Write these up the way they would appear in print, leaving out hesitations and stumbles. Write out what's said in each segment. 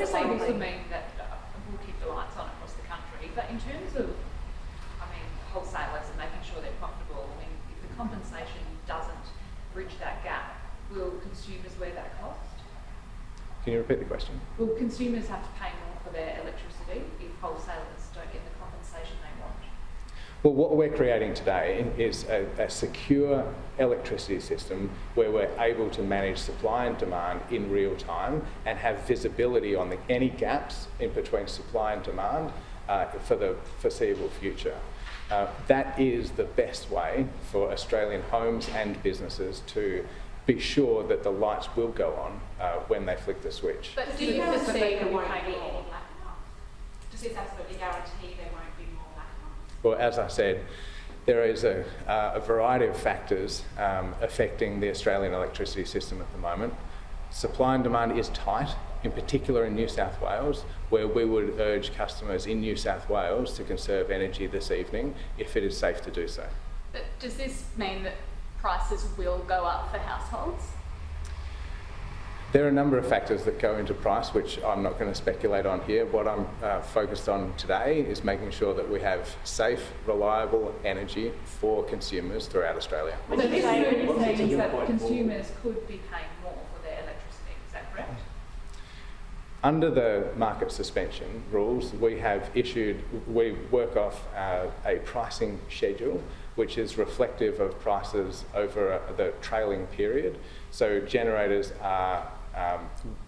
obviously this would mean that we'll keep the lights on across the country, but in terms of, wholesalers and making sure they're profitable, if the compensation doesn't bridge that gap, will consumers wear that cost? Can you repeat the question? Will consumers have to pay more for their electricity if wholesalers don't get the compensation they want? Well, what we're creating today is a secure electricity system where we're able to manage supply and demand in real time and have visibility on any gaps in between supply and demand for the foreseeable future. That is the best way for Australian homes and businesses to be sure that the lights will go on when they flick the switch. But do you foresee there won't be any blackouts? Does this absolutely guarantee there won't be more blackouts? Well, as I said, there is a variety of factors affecting the Australian electricity system at the moment. Supply and demand is tight, in particular in New South Wales, where we would urge customers in New South Wales to conserve energy this evening if it is safe to do so. But does this mean that prices will go up for households? There are a number of factors that go into price, which I'm not going to speculate on here. What I'm focused on today is making sure that we have safe, reliable energy for consumers throughout Australia. So this means that consumers could be paying more for their electricity, is that correct? Under the market suspension rules, we work off a pricing schedule which is reflective of prices over the trailing period. So generators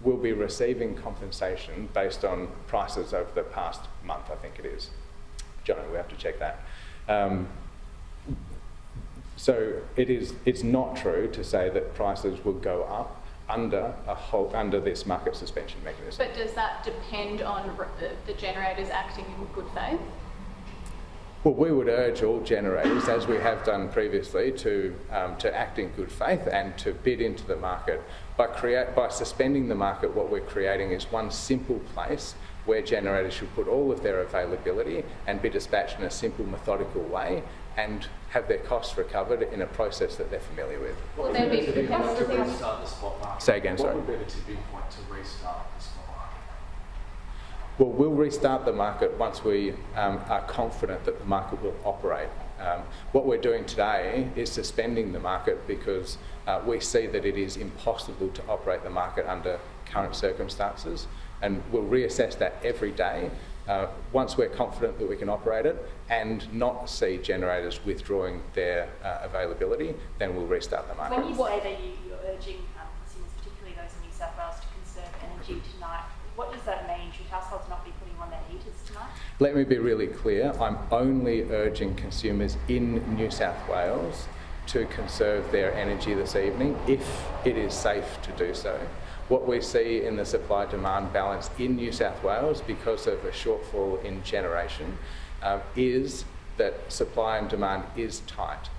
will be receiving compensation based on prices over the past month, I think it is. John, we have to check that. So it's not true to say that prices will go up under this market suspension mechanism. But does that depend on the generators acting in good faith? Well, we would urge all generators, as we have done previously, to act in good faith and to bid into the market. By suspending the market, what we're creating is one simple place where generators should put all of their availability and be dispatched in a simple, methodical way and have their costs recovered in a process that they're familiar with. Will there be to restart the spot market? Say again, sorry. What would be the tipping point to restart the spot market? Well, we'll restart the market once we are confident that the market will operate. What we're doing today is suspending the market because we see that it is impossible to operate the market under current circumstances, and we'll reassess that every day once we're confident that we can operate it and not see generators withdrawing their availability. Then we'll restart the market. When you say that you're urging consumers, particularly those in New South Wales, to conserve energy tonight, what does that mean? Should households not be putting on their heaters tonight? Let me be really clear. I'm only urging consumers in New South Wales to conserve their energy this evening if it is safe to do so. What we see in the supply-demand balance in New South Wales because of a shortfall in generation is that supply and demand is tight.